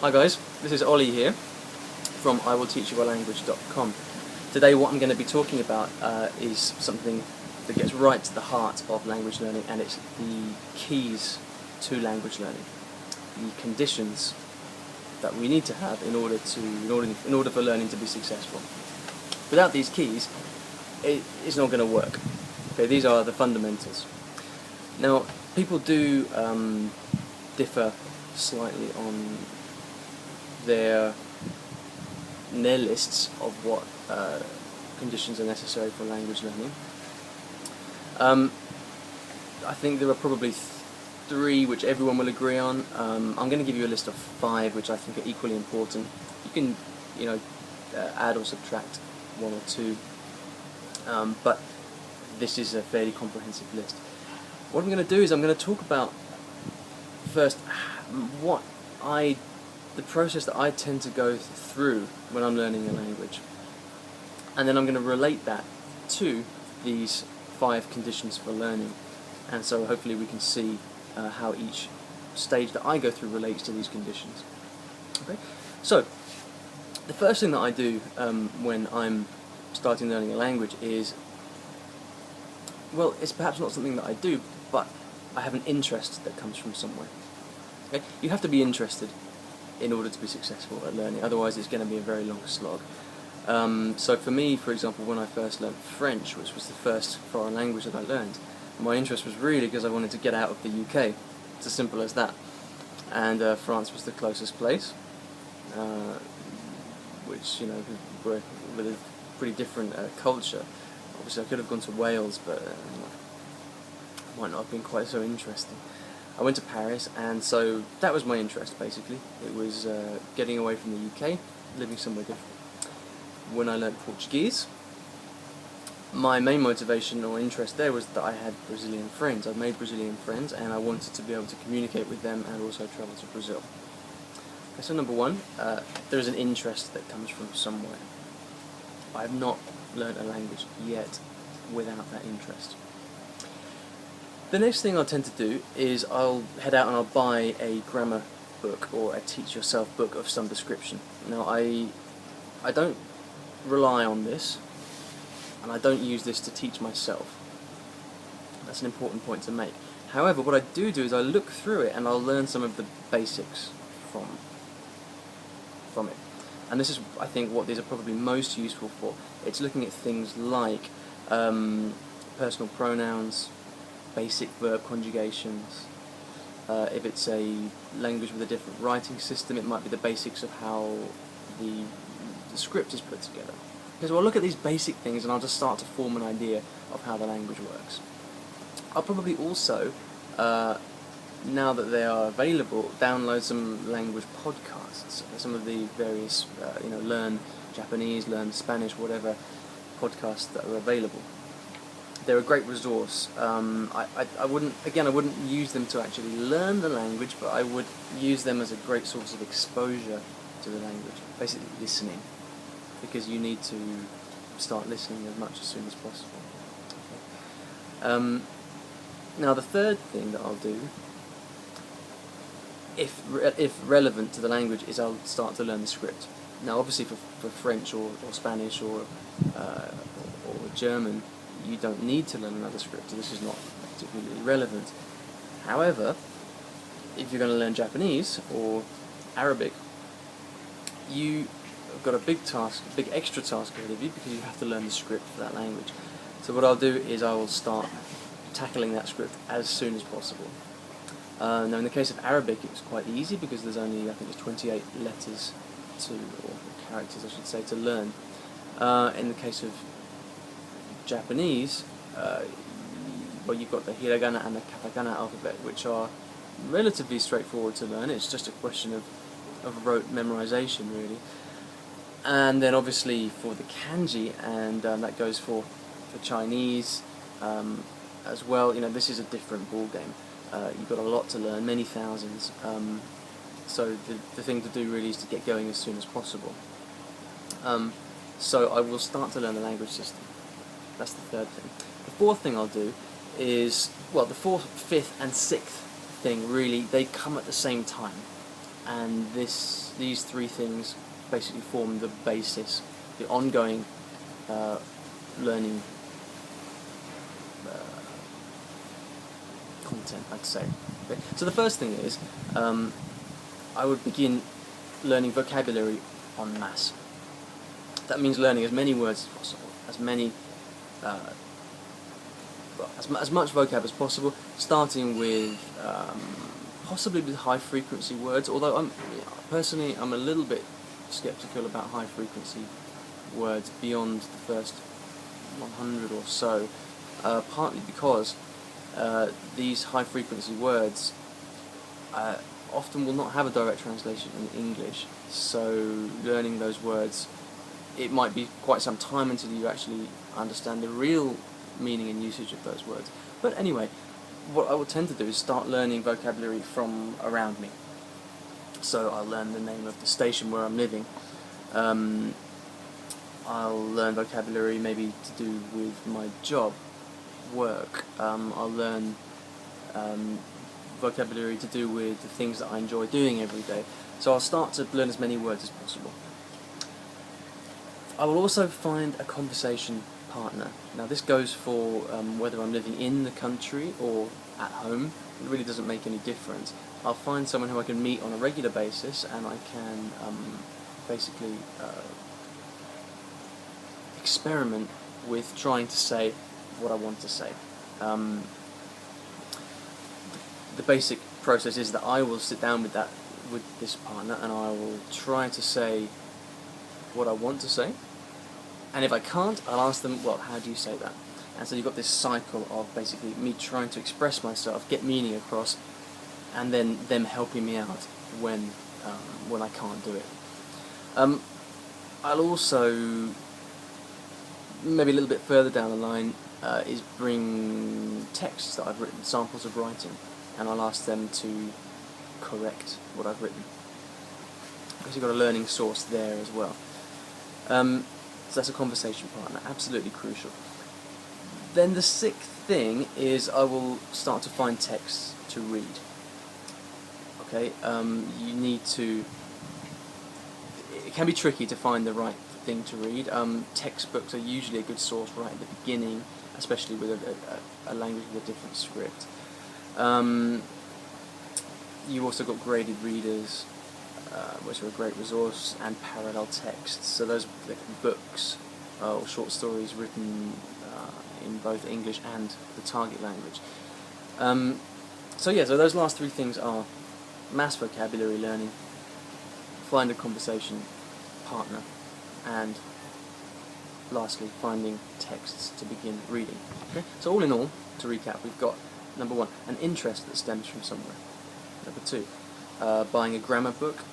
Hi guys, this is Ollie here from iwillteachyoualanguage.com. Today what I'm going to be talking about is something that gets right to the heart of language learning, and it's the keys to language learning, the conditions that we need to have in order for learning to be successful. Without these keys, it's not going to work. Okay, these are the fundamentals. Now, people do differ slightly on their lists of what conditions are necessary for language learning. I think there are probably three which everyone will agree on. I'm going to give you a list of 5 which I think are equally important. You can, add or subtract 1 or 2, but this is a fairly comprehensive list. What I'm going to do is I'm going to talk about first the process that I tend to go through when I'm learning a language, and then I'm going to relate that to these 5 conditions for learning, and so hopefully we can see how each stage that I go through relates to these conditions. Okay, so the first thing that I do when I'm starting learning a language is, well, it's perhaps not something that I do, but I have an interest that comes from somewhere. Okay? You have to be interested in order to be successful at learning, otherwise it's going to be a very long slog. So for me, for example, when I first learned French, which was the first foreign language that I learned, my interest was really because I wanted to get out of the UK. It's as simple as that. And France was the closest place, which, were with a pretty different culture. Obviously I could have gone to Wales, but it might not have been quite so interesting. I went to Paris, and so that was my interest basically. It was getting away from the UK, living somewhere different. When I learned Portuguese, my main motivation or interest there was that I had Brazilian friends. I'd made Brazilian friends, and I wanted to be able to communicate with them and also travel to Brazil. Okay, so number 1, there is an interest that comes from somewhere. I have not learned a language yet without that interest. The next thing I'll tend to do is I'll head out and I'll buy a grammar book or a teach yourself book of some description. Now I don't rely on this, and I don't use this to teach myself. That's an important point to make. However, what I do is I look through it and I'll learn some of the basics from it. And this is, I think, what these are probably most useful for. It's looking at things like personal pronouns, basic verb conjugations. If it's a language with a different writing system, it might be the basics of how the script is put together. Okay, so I'll look at these basic things and I'll just start to form an idea of how the language works. I'll probably also, now that they are available, download some language podcasts, some of the various, learn Japanese, learn Spanish, whatever podcasts that are available. They're a great resource. I wouldn't use them to actually learn the language, but I would use them as a great source of exposure to the language, basically listening, because you need to start listening as soon as possible. Okay. Now the third thing that I'll do, if relevant to the language, is I'll start to learn the script. Now obviously for French or Spanish or German, you don't need to learn another script, so this is not particularly relevant. However, if you're going to learn Japanese or Arabic, you have got a big extra task ahead of you, because you have to learn the script for that language. So what I'll do is I will start tackling that script as soon as possible. Now in the case of Arabic, it was quite easy because there's only, I think it's 28 letters or characters I should say, to learn. In the case of Japanese, you've got the hiragana and the katakana alphabet, which are relatively straightforward to learn. It's just a question of rote memorization, really. And then obviously for the kanji, and that goes for Chinese as well. This is a different ball game. You've got a lot to learn, many thousands. So the thing to do really is to get going as soon as possible. So I will start to learn the language system. That's the third thing. The fourth thing I'll do is, well, the fourth, fifth and sixth thing, really, they come at the same time. and these three things basically form the basis, the ongoing learning content, I'd say. Okay. So the first thing is, I would begin learning vocabulary en masse. That means learning as many words as possible, as many, as much vocab as possible, starting with possibly with high frequency words. Although personally I'm a little bit skeptical about high frequency words beyond the first 100 or so, partly because these high frequency words often will not have a direct translation in English, so learning those words, it might be quite some time until you actually understand the real meaning and usage of those words. But anyway, what I will tend to do is start learning vocabulary from around me. So I'll learn the name of the station where I'm living. I'll learn vocabulary maybe to do with my job, work. I'll learn vocabulary to do with the things that I enjoy doing every day. So I'll start to learn as many words as possible. I will also find a conversation partner. Now this goes for whether I'm living in the country or at home. It really doesn't make any difference. I'll find someone who I can meet on a regular basis, and I can basically experiment with trying to say what I want to say. The basic process is that I will sit down with this partner, and I will try to say what I want to say, and if I can't, I'll ask them, well, how do you say that? And so you've got this cycle of basically me trying to express myself, get meaning across, and then them helping me out when I can't do it. I'll also, maybe a little bit further down the line, is bring texts that I've written, samples of writing, and I'll ask them to correct what I've written, because you've got a learning source there as well. So that's a conversation partner, absolutely crucial. Then the sixth thing is I will start to find texts to read. Okay, you need to. It can be tricky to find the right thing to read. Textbooks are usually a good source right at the beginning, especially with a language with a different script. You've also got graded readers, which are a great resource, and parallel texts. So those books or short stories written in both English and the target language. So those last three things are mass vocabulary learning, find a conversation partner, and lastly, finding texts to begin reading. Okay? So all in all, to recap, we've got number one, an interest that stems from somewhere. Number two, buying a grammar book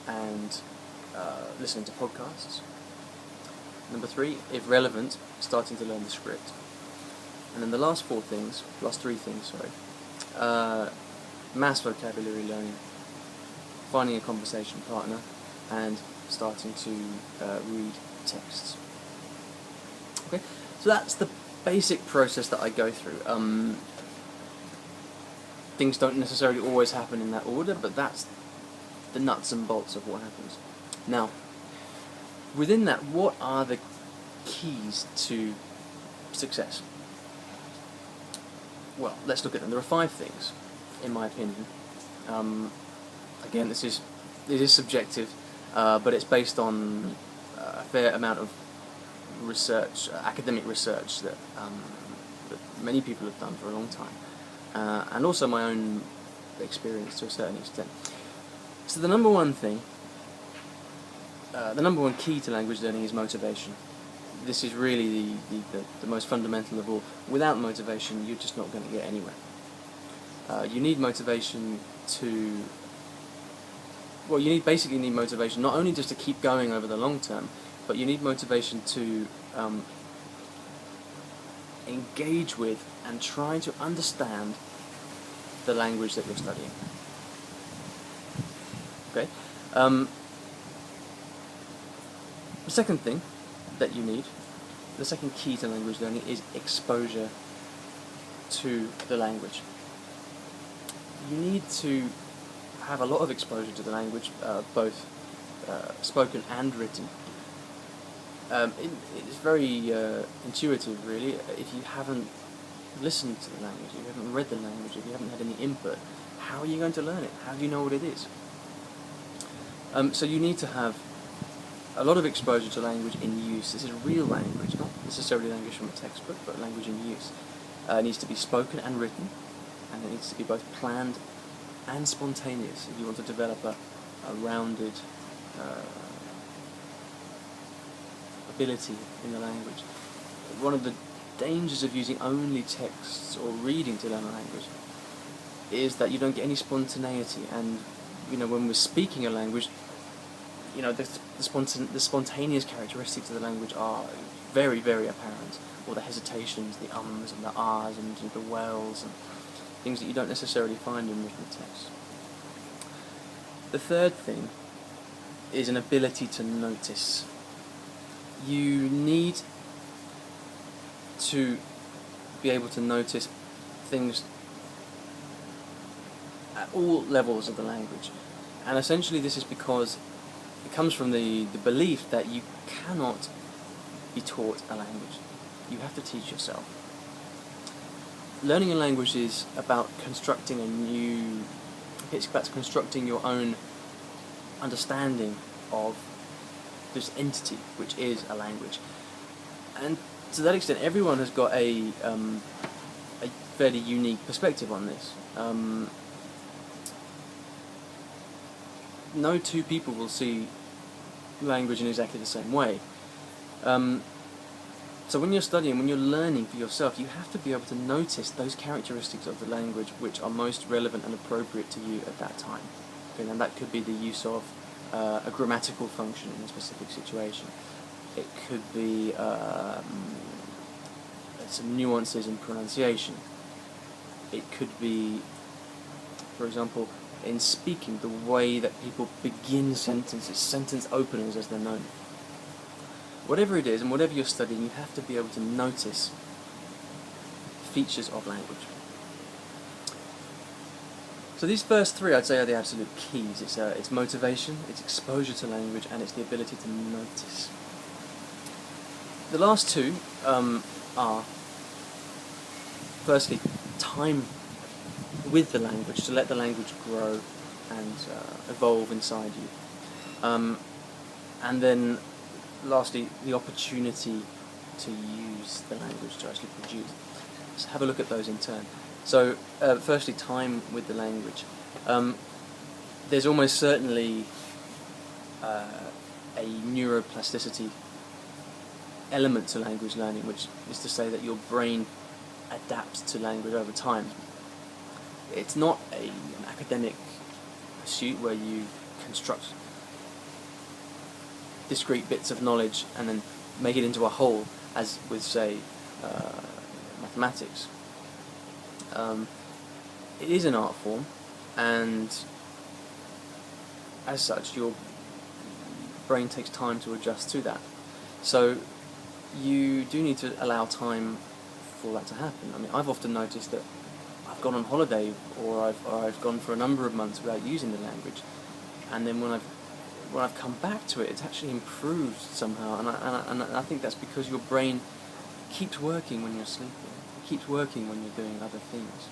and listening to podcasts. Number three, if relevant, starting to learn the script. And then the last three things, mass vocabulary learning, finding a conversation partner, and starting to read texts. Okay, so that's the basic process that I go through. Things don't necessarily always happen in that order, but that's the nuts and bolts of what happens. Now, within that, what are the keys to success? Well, let's look at them. There are 5 things, in my opinion. Again, this is subjective, but it's based on a fair amount of research, academic research that many people have done for a long time, and also my own experience to a certain extent. So the number one thing, the number one key to language learning is motivation. This is really the most fundamental of all. Without motivation, you're just not going to get anywhere. You need motivation basically need motivation not only just to keep going over the long term, but you need motivation to engage with and try to understand the language that you're studying. Okay. The second thing that you need, the second key to language learning, is exposure to the language. You need to have a lot of exposure to the language, both spoken and written, it's very intuitive, really. If you haven't listened to the language, if you haven't read the language, if you haven't had any input, how are you going to learn it? How do you know what it is? So you need to have a lot of exposure to language in use. This is real language, not necessarily language from a textbook, but language in use. It needs to be spoken and written, and it needs to be both planned and spontaneous if you want to develop a rounded ability in the language. One of the dangers of using only texts or reading to learn a language is that you don't get any spontaneity, and when we're speaking a language, the spontaneous characteristics of the language are very, very apparent. All the hesitations, the ums and the ahs and the wells, and things that you don't necessarily find in written text. The third thing is an ability to notice. You need to be able to notice things at all levels of the language. And essentially this is because it comes from the belief that you cannot be taught a language. You have to teach yourself. Learning a language is about constructing it's about constructing your own understanding of this entity, which is a language. And to that extent, everyone has got a fairly unique perspective on this. No two people will see language in exactly the same way. So when you're studying, when you're learning for yourself, you have to be able to notice those characteristics of the language which are most relevant and appropriate to you at that time. Okay, and that could be the use of a grammatical function in a specific situation. It could be some nuances in pronunciation. It could be, for example, in speaking, the way that people begin sentences, sentence openers as they're known. Whatever it is, and whatever you're studying, you have to be able to notice features of language. So these first three, I'd say, are the absolute keys. It's motivation, it's exposure to language, and it's the ability to notice. The last two are, firstly, time with the language, to let the language grow and evolve inside you. And then, lastly, the opportunity to use the language to actually produce. Let's have a look at those in turn. So, firstly, time with the language. There's almost certainly a neuroplasticity element to language learning, which is to say that your brain adapts to language over time. It's not an academic pursuit where you construct discrete bits of knowledge and then make it into a whole, as with, say, mathematics. It is an art form, and as such your brain takes time to adjust to that. So you do need to allow time for that to happen. I mean, I've often noticed that I've gone on holiday or I've gone for a number of months without using the language, and then when I've come back to it, it's actually improved somehow, and I think that's because your brain keeps working when you're sleeping, it keeps working when you're doing other things.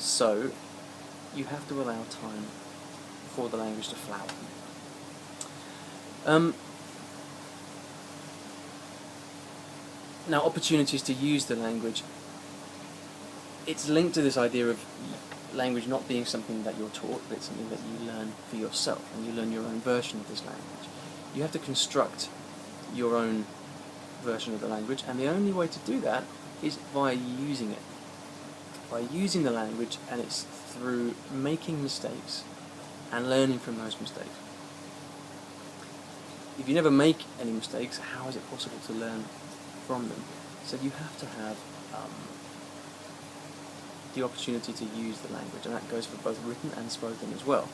So you have to allow time for the language to flower. Now, opportunities to use the language, it's linked to this idea of language not being something that you're taught, but it's something that you learn for yourself, and you learn your own version of this language. You have to construct your own version of the language, and the only way to do that is by using it. By using the language, and it's through making mistakes and learning from those mistakes. If you never make any mistakes, how is it possible to learn from them? So you have to have the opportunity to use the language, and that goes for both written and spoken as well.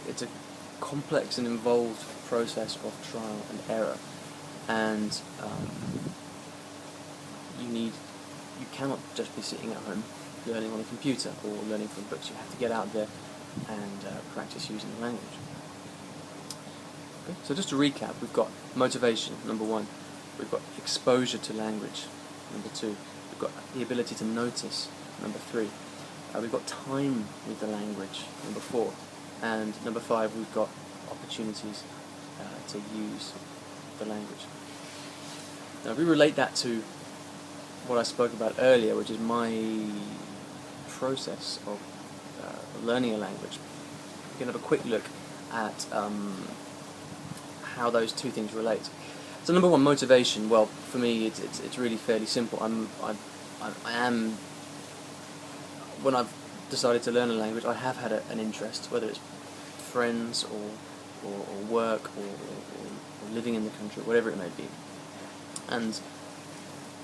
It's a complex and involved process of trial and error, and you cannot just be sitting at home learning on a computer or learning from books. You have to get out there and practice using the language. Okay? So just to recap, we've got motivation, number 1. We've got exposure to language, number 2. We've got the ability to notice, number 3. We've got time with the language, number 4. And number 5, we've got opportunities to use the language. Now, if we relate that to what I spoke about earlier, which is my process of learning a language, we can have a quick look at how those two things relate. So, number 1, motivation. Well, for me, it's really fairly simple. I am when I've decided to learn a language, I have had an interest, whether it's friends or work or living in the country, whatever it may be. And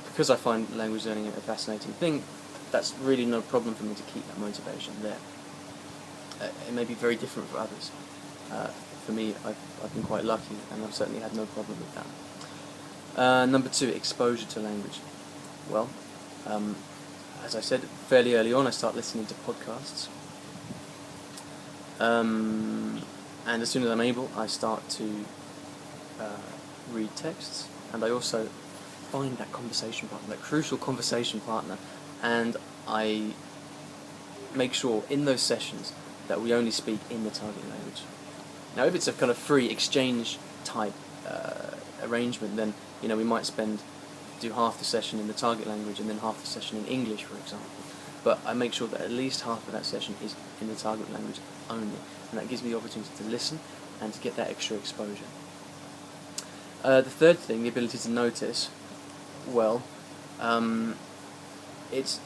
because I find language learning a fascinating thing, that's really no problem for me to keep that motivation there. It may be very different for others. For me, I've been quite lucky, and I've certainly had no problem with that. Number 2, exposure to language. Well, as I said, fairly early on I start listening to podcasts. And as soon as I'm able, I start to read texts, and I also find that conversation partner, that crucial conversation partner, and I make sure in those sessions that we only speak in the target language. Now, if it's a kind of free exchange type arrangement, then we might do half the session in the target language and then half the session in English, for example. But I make sure that at least half of that session is in the target language only, and that gives me the opportunity to listen and to get that extra exposure. The third thing, the ability to notice. Well, it's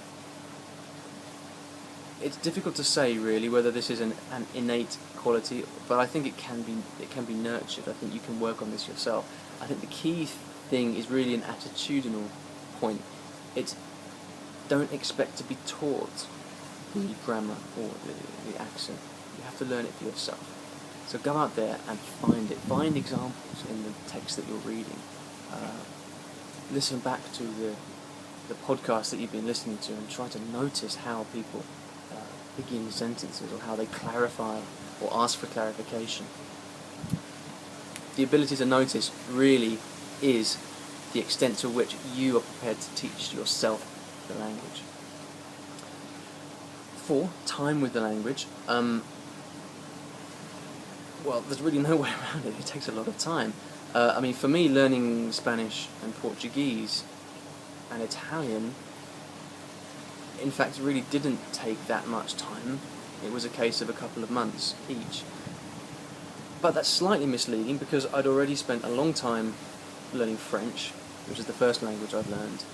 difficult to say really whether this is an innate quality, but I think it can be nurtured. I think you can work on this yourself. I think the key thing is really an attitudinal point. It's don't expect to be taught the grammar or the accent. You have to learn it for yourself. So go out there and find it. Find examples in the text that you're reading. Listen back to the podcast that you've been listening to and try to notice how people begin sentences or how they clarify or ask for clarification. The ability to notice really is the extent to which you are prepared to teach yourself the language. 4, time with the language. Well, there's really no way around it. It takes a lot of time. For me, learning Spanish and Portuguese and Italian, in fact, really didn't take that much time. It was a case of a couple of months each. But that's slightly misleading because I'd already spent a long time learning French, which is the first language I've learned.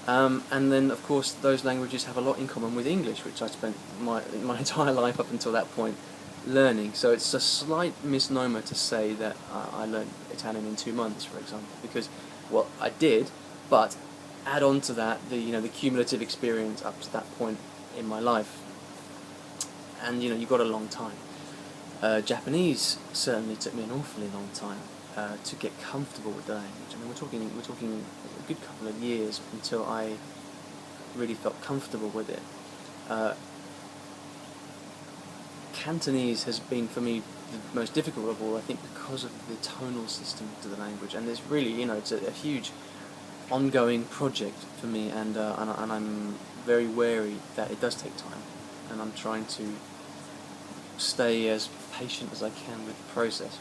And then, of course, those languages have a lot in common with English, which I spent my entire life up until that point learning. So it's a slight misnomer to say that I learned Italian in 2 months, for example, because, well, I did, but add on to that the cumulative experience up to that point in my life, and you've got a long time. Japanese certainly took me an awfully long time to get comfortable with the language. We're talking a good couple of years until I really felt comfortable with it. Cantonese has been for me the most difficult of all, I think, because of the tonal system to the language, and there's really it's a huge ongoing project for me, and I'm very wary that it does take time, and I'm trying to stay as patient as I can with the process.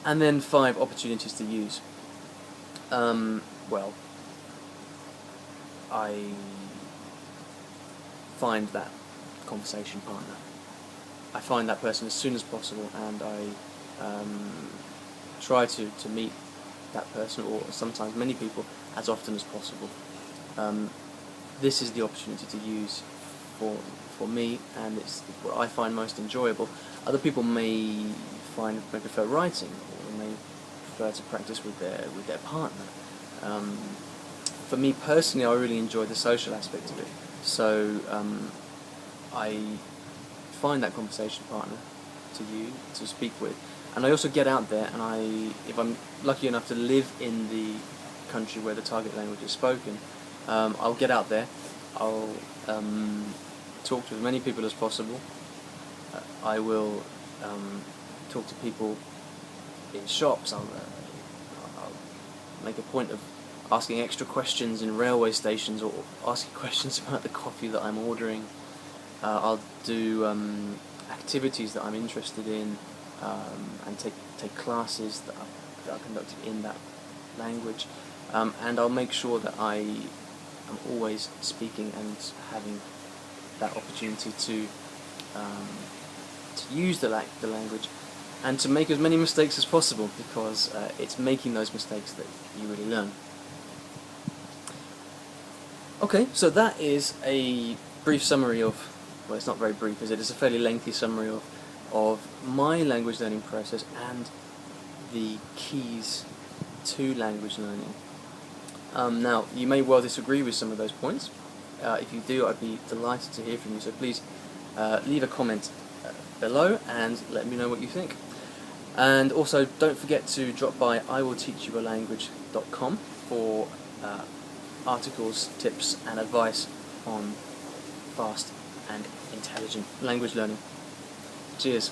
And then 5, opportunities to use. Well, I find that conversation partner. I find that person as soon as possible, and I try to meet that person, or sometimes many people, as often as possible. This is the opportunity to use for me, and it's what I find most enjoyable. Other people may prefer writing, or may prefer to practice with their partner. For me personally, I really enjoy the social aspect of it. So I find that conversation partner to speak with, and I also get out there, and if I'm lucky enough to live in the country where the target language is spoken, I'll get out there I'll talk to as many people as possible. I will talk to people in shops. I'll make a point of asking extra questions in railway stations, or asking questions about the coffee that I'm ordering. I'll do activities that I'm interested in, and take classes that are conducted in that language, and I'll make sure that I am always speaking and having that opportunity to use the language, and to make as many mistakes as possible, because it's making those mistakes that you really learn. Okay, so that is a brief summary of, well, it's not very brief, is it? It's a fairly lengthy summary of my language learning process and the keys to language learning. Now, you may well disagree with some of those points. If you do, I'd be delighted to hear from you, so please leave a comment below and let me know what you think. And also, don't forget to drop by iwillteachyoualanguage.com for articles, tips and advice on fast and intelligent language learning. Cheers.